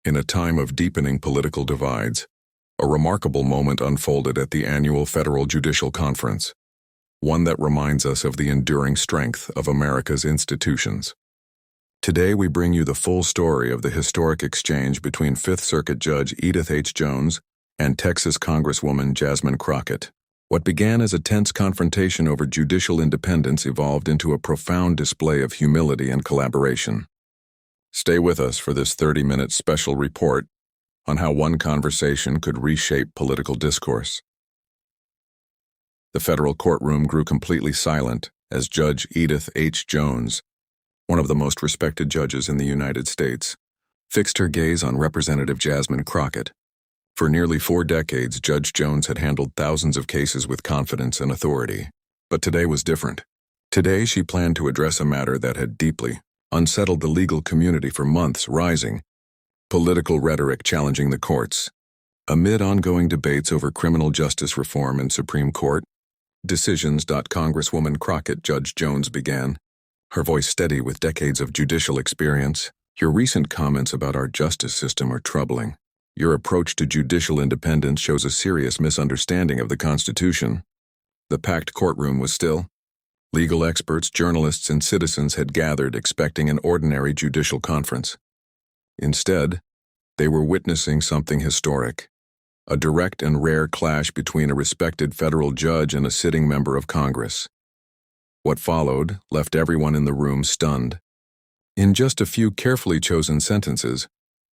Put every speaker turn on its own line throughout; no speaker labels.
In a time of deepening political divides, a remarkable moment unfolded at the annual Federal Judicial Conference, one that reminds us of the enduring strength of America's institutions. Today we bring you the full story of the historic exchange between Fifth Circuit Judge Edith H. Jones and Texas Congresswoman Jasmine Crockett. What began as a tense confrontation over judicial independence evolved into a profound display of humility and collaboration. Stay with us for this 30-minute special report on how one conversation could reshape political discourse. The federal courtroom grew completely silent as Judge Edith H. Jones, one of the most respected judges in the United States, fixed her gaze on Representative Jasmine Crockett. For nearly 4 decades, Judge Jones had handled thousands of cases with confidence and authority. But today was different. Today she planned to address a matter that had deeply unsettled the legal community for months, rising political rhetoric challenging the courts. Amid ongoing debates over criminal justice reform and Supreme Court decisions, Congresswoman Crockett, Judge Jones began, her voice steady with decades of judicial experience. Your recent comments about our justice system are troubling. Your approach to judicial independence shows a serious misunderstanding of the Constitution. The packed courtroom was still. Legal experts, journalists, and citizens had gathered expecting an ordinary judicial conference. Instead, they were witnessing something historic, a direct and rare clash between a respected federal judge and a sitting member of Congress. What followed left everyone in the room stunned. In just a few carefully chosen sentences,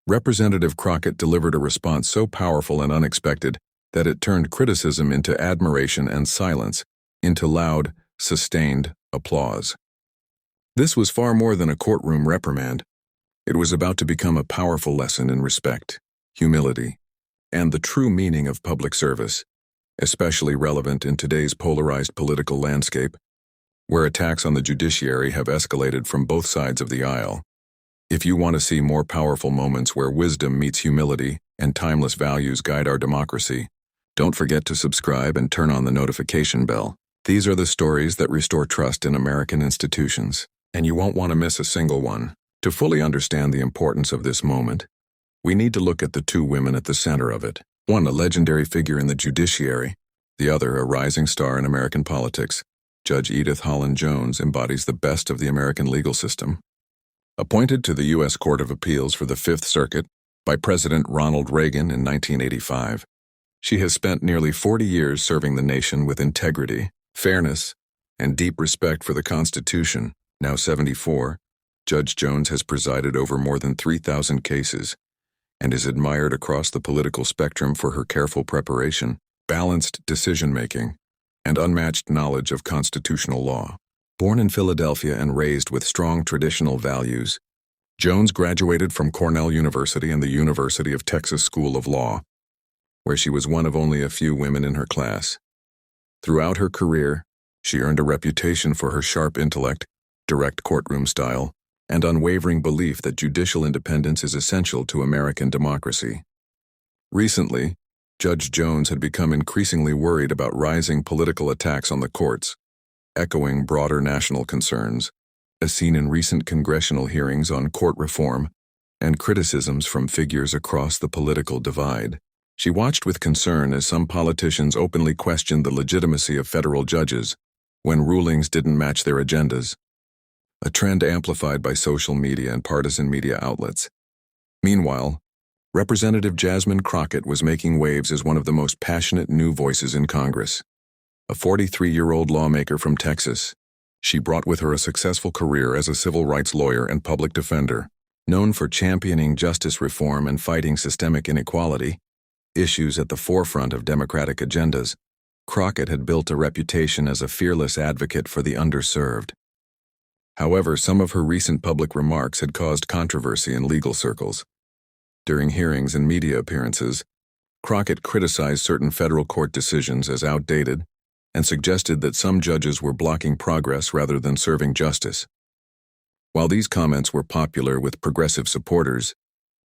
Representative Crockett delivered a response so powerful and unexpected that it turned criticism into admiration and silence into loud, sustained applause. This was far more than a courtroom reprimand. It was about to become a powerful lesson in respect, humility, and the true meaning of public service, especially relevant in today's polarized political landscape, where attacks on the judiciary have escalated from both sides of the aisle. If you want to see more powerful moments where wisdom meets humility and timeless values guide our democracy, don't forget to subscribe and turn on the notification bell. These are the stories that restore trust in American institutions, and you won't want to miss a single one. To fully understand the importance of this moment, we need to look at the two women at the center of it. One, a legendary figure in the judiciary. The other, a rising star in American politics. Judge Edith Holland Jones embodies the best of the American legal system. Appointed to the U.S. Court of Appeals for the Fifth Circuit by President Ronald Reagan in 1985, she has spent nearly 40 years serving the nation with integrity, fairness, and deep respect for the Constitution. Now 74, Judge Jones has presided over more than 3,000 cases and is admired across the political spectrum for her careful preparation, balanced decision-making, and unmatched knowledge of constitutional law. Born in Philadelphia and raised with strong traditional values, Jones graduated from Cornell University and the University of Texas School of Law, where she was one of only a few women in her class. Throughout her career, she earned a reputation for her sharp intellect, direct courtroom style, and unwavering belief that judicial independence is essential to American democracy. Recently, Judge Jones had become increasingly worried about rising political attacks on the courts, echoing broader national concerns, as seen in recent congressional hearings on court reform and criticisms from figures across the political divide. She watched with concern as some politicians openly questioned the legitimacy of federal judges when rulings didn't match their agendas, a trend amplified by social media and partisan media outlets. Meanwhile, Representative Jasmine Crockett was making waves as one of the most passionate new voices in Congress. A 43-year-old lawmaker from Texas, she brought with her a successful career as a civil rights lawyer and public defender. Known for championing justice reform and fighting systemic inequality, issues at the forefront of Democratic agendas, Crockett had built a reputation as a fearless advocate for the underserved. However, some of her recent public remarks had caused controversy in legal circles. During hearings and media appearances, Crockett criticized certain federal court decisions as outdated and suggested that some judges were blocking progress rather than serving justice. While these comments were popular with progressive supporters,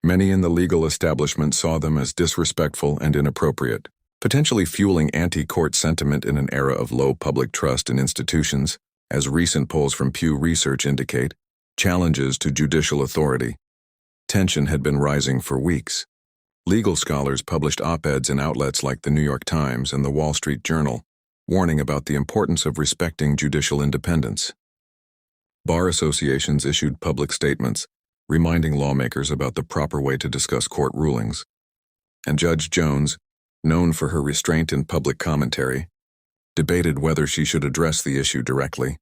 many in the legal establishment saw them as disrespectful and inappropriate, potentially fueling anti-court sentiment in an era of low public trust in institutions, as recent polls from Pew Research indicate. Challenges to judicial authority. Tension had been rising for weeks. Legal scholars published op-eds in outlets like the New York Times and the Wall Street Journal, warning about the importance of respecting judicial independence. Bar associations issued public statements, reminding lawmakers about the proper way to discuss court rulings. And Judge Jones, known for her restraint in public commentary, debated whether she should address the issue directly,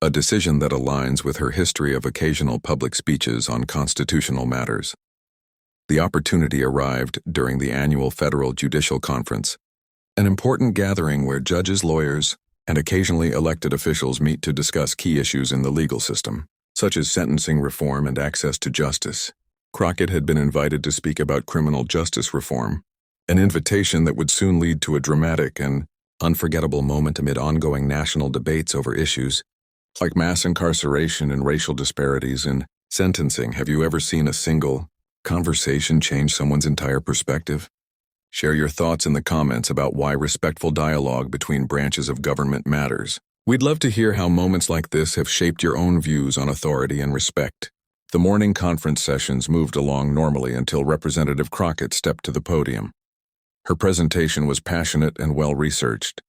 a decision that aligns with her history of occasional public speeches on constitutional matters. The opportunity arrived during the annual Federal Judicial Conference, an important gathering where judges, lawyers, and occasionally elected officials meet to discuss key issues in the legal system, such as sentencing reform and access to justice. Crockett had been invited to speak about criminal justice reform, an invitation that would soon lead to a dramatic and unforgettable moment amid ongoing national debates over issues like mass incarceration and racial disparities in sentencing. Have you ever seen a single conversation change someone's entire perspective? Share your thoughts in the comments about why respectful dialogue between branches of government matters. We'd love to hear how moments like this have shaped your own views on authority and respect. The morning conference sessions moved along normally until Representative Crockett stepped to the podium. Her presentation was passionate and well-researched,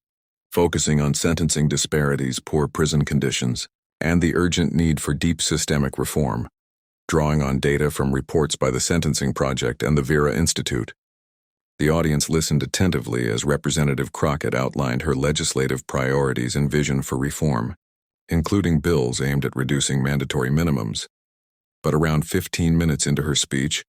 focusing on sentencing disparities, poor prison conditions, and the urgent need for deep systemic reform, drawing on data from reports by the Sentencing Project and the Vera Institute. The audience listened attentively as Representative Crockett outlined her legislative priorities and vision for reform, including bills aimed at reducing mandatory minimums. But around 15 minutes into her speech,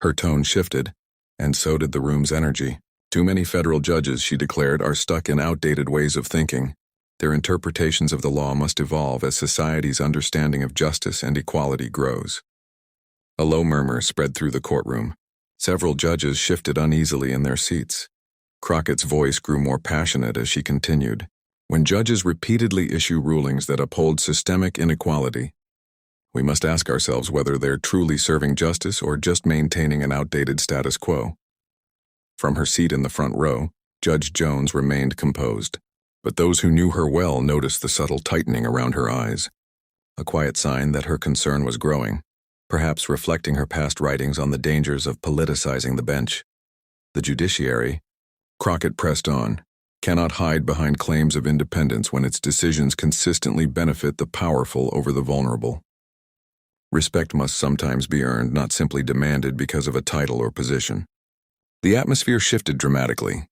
her tone shifted, and so did the room's energy. Too many federal judges, she declared, are stuck in outdated ways of thinking. Their interpretations of the law must evolve as society's understanding of justice and equality grows. A low murmur spread through the courtroom. Several judges shifted uneasily in their seats. Crockett's voice grew more passionate as she continued. When judges repeatedly issue rulings that uphold systemic inequality, we must ask ourselves whether they're truly serving justice or just maintaining an outdated status quo. From her seat in the front row, Judge Jones remained composed, but those who knew her well noticed the subtle tightening around her eyes, a quiet sign that her concern was growing, perhaps reflecting her past writings on the dangers of politicizing the bench. The judiciary, Crockett pressed on, cannot hide behind claims of independence when its decisions consistently benefit the powerful over the vulnerable. Respect must sometimes be earned, not simply demanded because of a title or position. The atmosphere shifted dramatically.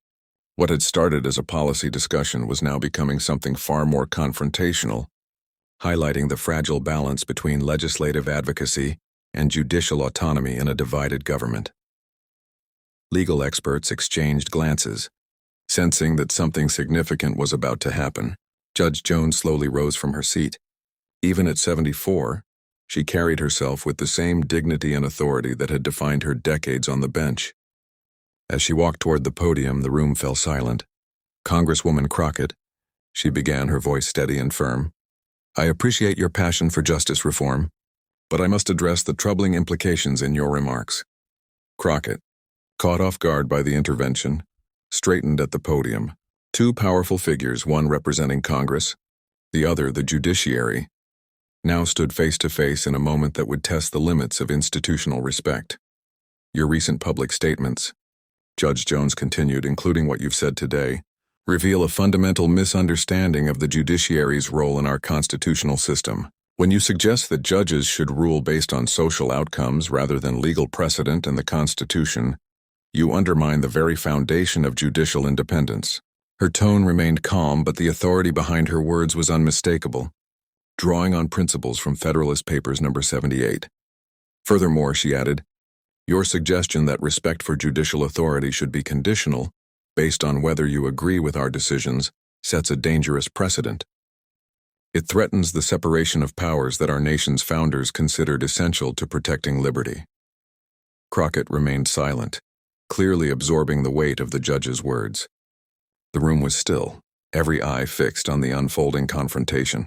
What had started as a policy discussion was now becoming something far more confrontational, highlighting the fragile balance between legislative advocacy and judicial autonomy in a divided government. Legal experts exchanged glances, sensing that something significant was about to happen. Judge Jones slowly rose from her seat. Even at 74, she carried herself with the same dignity and authority that had defined her decades on the bench. As she walked toward the podium, the room fell silent. Congresswoman Crockett, she began, her voice steady and firm, I appreciate your passion for justice reform, but I must address the troubling implications in your remarks. Crockett, caught off guard by the intervention, straightened at the podium. Two powerful figures, one representing Congress, the other the judiciary, now stood face to face in a moment that would test the limits of institutional respect. Your recent public statements, Judge Jones continued, including what you've said today, reveal a fundamental misunderstanding of the judiciary's role in our constitutional system. When you suggest that judges should rule based on social outcomes rather than legal precedent and the Constitution, you undermine the very foundation of judicial independence. Her tone remained calm, but the authority behind her words was unmistakable, drawing on principles from Federalist Papers No. 78. Furthermore, she added, your suggestion that respect for judicial authority should be conditional, based on whether you agree with our decisions, sets a dangerous precedent. It threatens the separation of powers that our nation's founders considered essential to protecting liberty. Crockett remained silent, clearly absorbing the weight of the judge's words. The room was still, every eye fixed on the unfolding confrontation.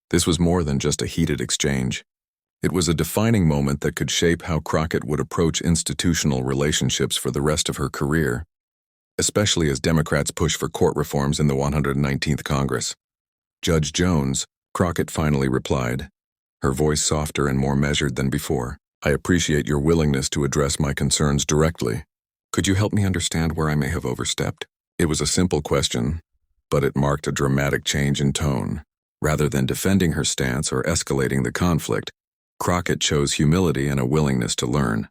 This was more than just a heated exchange. It was a defining moment that could shape how Crockett would approach institutional relationships for the rest of her career, especially as Democrats push for court reforms in the 119th Congress. Judge Jones, Crockett finally replied, her voice softer and more measured than before. I appreciate your willingness to address my concerns directly. Could you help me understand where I may have overstepped? It was a simple question, but it marked a dramatic change in tone. Rather than defending her stance or escalating the conflict, Crockett chose humility and a willingness to learn.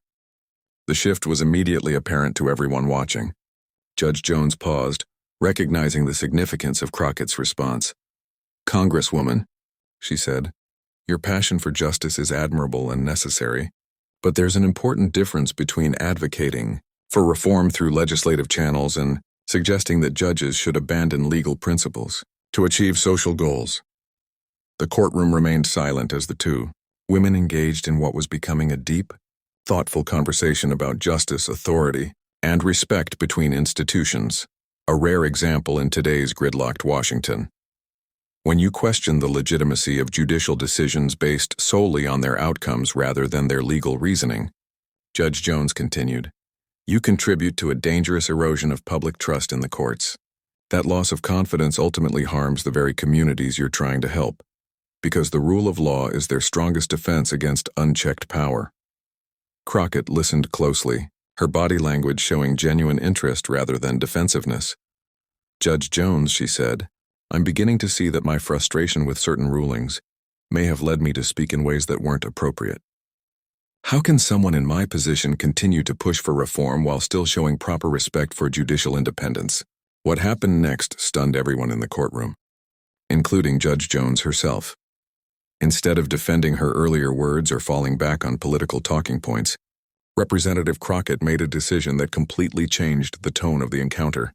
The shift was immediately apparent to everyone watching. Judge Jones paused, recognizing the significance of Crockett's response. "Congresswoman," she said, "your passion for justice is admirable and necessary, but there's an important difference between advocating for reform through legislative channels and suggesting that judges should abandon legal principles to achieve social goals." The courtroom remained silent as the two women engaged in what was becoming a deep, thoughtful conversation about justice, authority, and respect between institutions, a rare example in today's gridlocked Washington. When you question the legitimacy of judicial decisions based solely on their outcomes rather than their legal reasoning, Judge Jones continued, you contribute to a dangerous erosion of public trust in the courts. That loss of confidence ultimately harms the very communities you're trying to help, because the rule of law is their strongest defense against unchecked power. Crockett listened closely, her body language showing genuine interest rather than defensiveness. "Judge Jones," she said, "I'm beginning to see that my frustration with certain rulings may have led me to speak in ways that weren't appropriate. How can someone in my position continue to push for reform while still showing proper respect for judicial independence?" What happened next stunned everyone in the courtroom, including Judge Jones herself. Instead of defending her earlier words or falling back on political talking points, Representative Crockett made a decision that completely changed the tone of the encounter.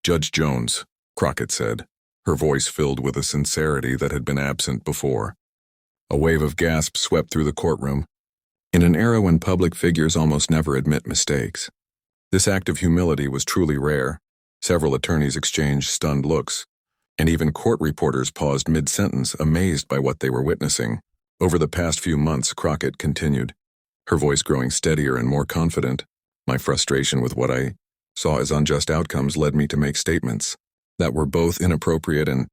"Judge Jones," Crockett said, her voice filled with a sincerity that had been absent before. A wave of gasps swept through the courtroom. In an era when public figures almost never admit mistakes, this act of humility was truly rare. Several attorneys exchanged stunned looks, and even court reporters paused mid-sentence, amazed by what they were witnessing. Over the past few months, Crockett continued, her voice growing steadier and more confident. My frustration with what I saw as unjust outcomes led me to make statements that were both inappropriate and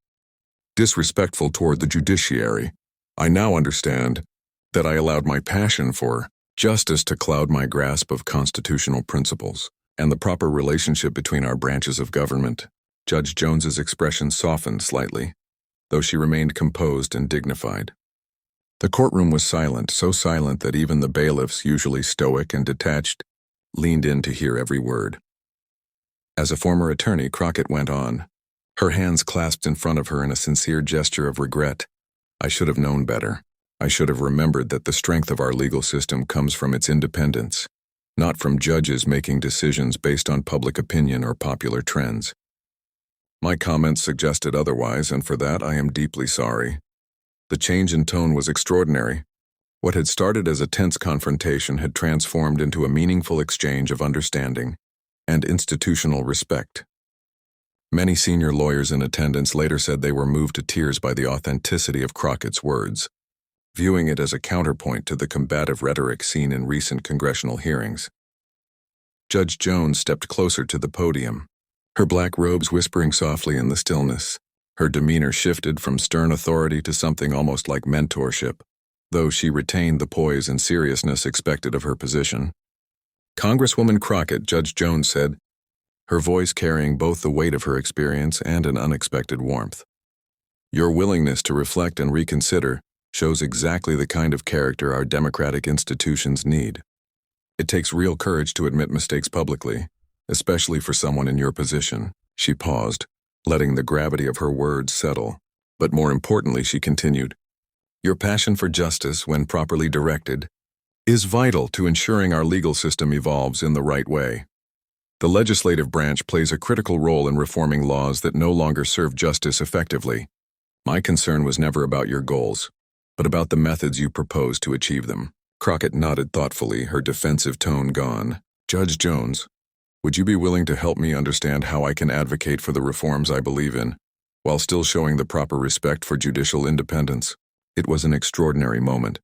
disrespectful toward the judiciary. I now understand that I allowed my passion for justice to cloud my grasp of constitutional principles and the proper relationship between our branches of government. Judge Jones's expression softened slightly, though she remained composed and dignified. The courtroom was silent, so silent that even the bailiffs, usually stoic and detached, leaned in to hear every word. As a former attorney, Crockett went on, her hands clasped in front of her in a sincere gesture of regret. I should have known better. I should have remembered that the strength of our legal system comes from its independence, not from judges making decisions based on public opinion or popular trends. My comments suggested otherwise, and for that I am deeply sorry. The change in tone was extraordinary. What had started as a tense confrontation had transformed into a meaningful exchange of understanding and institutional respect. Many senior lawyers in attendance later said they were moved to tears by the authenticity of Crockett's words, viewing it as a counterpoint to the combative rhetoric seen in recent congressional hearings. Judge Jones stepped closer to the podium, her black robes whispering softly in the stillness. Her demeanor shifted from stern authority to something almost like mentorship, though she retained the poise and seriousness expected of her position. "Congresswoman Crockett," Judge Jones said, her voice carrying both the weight of her experience and an unexpected warmth. "Your willingness to reflect and reconsider shows exactly the kind of character our democratic institutions need. It takes real courage to admit mistakes publicly, especially for someone in your position." She paused, letting the gravity of her words settle. But more importantly, she continued, "Your passion for justice, when properly directed, is vital to ensuring our legal system evolves in the right way. The legislative branch plays a critical role in reforming laws that no longer serve justice effectively. My concern was never about your goals, but about the methods you propose to achieve them." Crockett nodded thoughtfully, her defensive tone gone. "Judge Jones, would you be willing to help me understand how I can advocate for the reforms I believe in, while still showing the proper respect for judicial independence?" It was an extraordinary moment.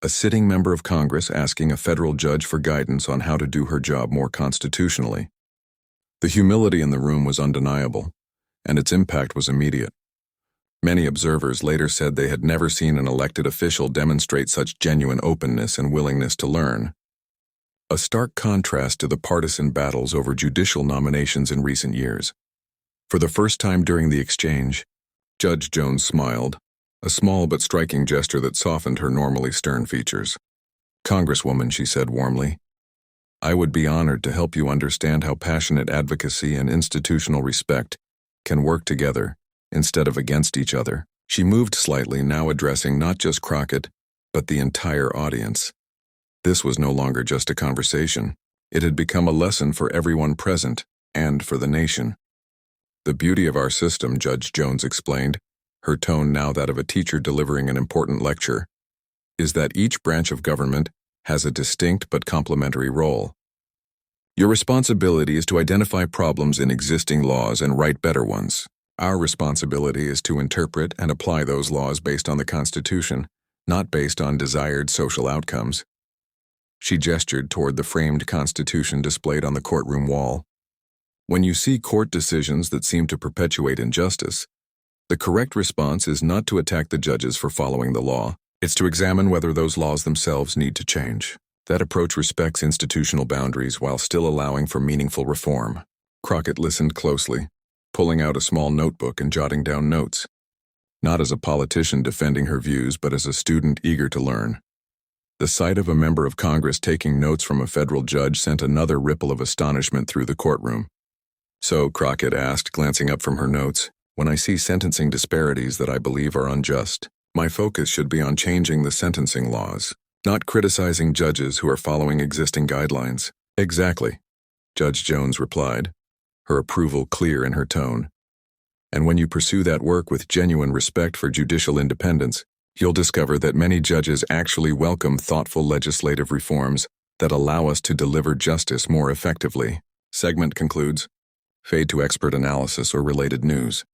A sitting member of Congress asking a federal judge for guidance on how to do her job more constitutionally. The humility in the room was undeniable, and its impact was immediate. Many observers later said they had never seen an elected official demonstrate such genuine openness and willingness to learn. A stark contrast to the partisan battles over judicial nominations in recent years. For the first time during the exchange, Judge Jones smiled, a small but striking gesture that softened her normally stern features. "Congresswoman," she said warmly, "I would be honored to help you understand how passionate advocacy and institutional respect can work together instead of against each other." She moved slightly, now addressing not just Crockett, but the entire audience. This was no longer just a conversation. It had become a lesson for everyone present and for the nation. "The beauty of our system," Judge Jones explained, her tone now that of a teacher delivering an important lecture, "is that each branch of government has a distinct but complementary role. Your responsibility is to identify problems in existing laws and write better ones. Our responsibility is to interpret and apply those laws based on the Constitution, not based on desired social outcomes." She gestured toward the framed Constitution displayed on the courtroom wall. "When you see court decisions that seem to perpetuate injustice, the correct response is not to attack the judges for following the law. It's to examine whether those laws themselves need to change. That approach respects institutional boundaries while still allowing for meaningful reform." Crockett listened closely, pulling out a small notebook and jotting down notes. Not as a politician defending her views, but as a student eager to learn. The sight of a member of Congress taking notes from a federal judge sent another ripple of astonishment through the courtroom. "So," Crockett asked, glancing up from her notes, "when I see sentencing disparities that I believe are unjust, my focus should be on changing the sentencing laws, not criticizing judges who are following existing guidelines." "Exactly," Judge Jones replied, her approval clear in her tone. "And when you pursue that work with genuine respect for judicial independence, you'll discover that many judges actually welcome thoughtful legislative reforms that allow us to deliver justice more effectively." Segment concludes. Fade to expert analysis or related news.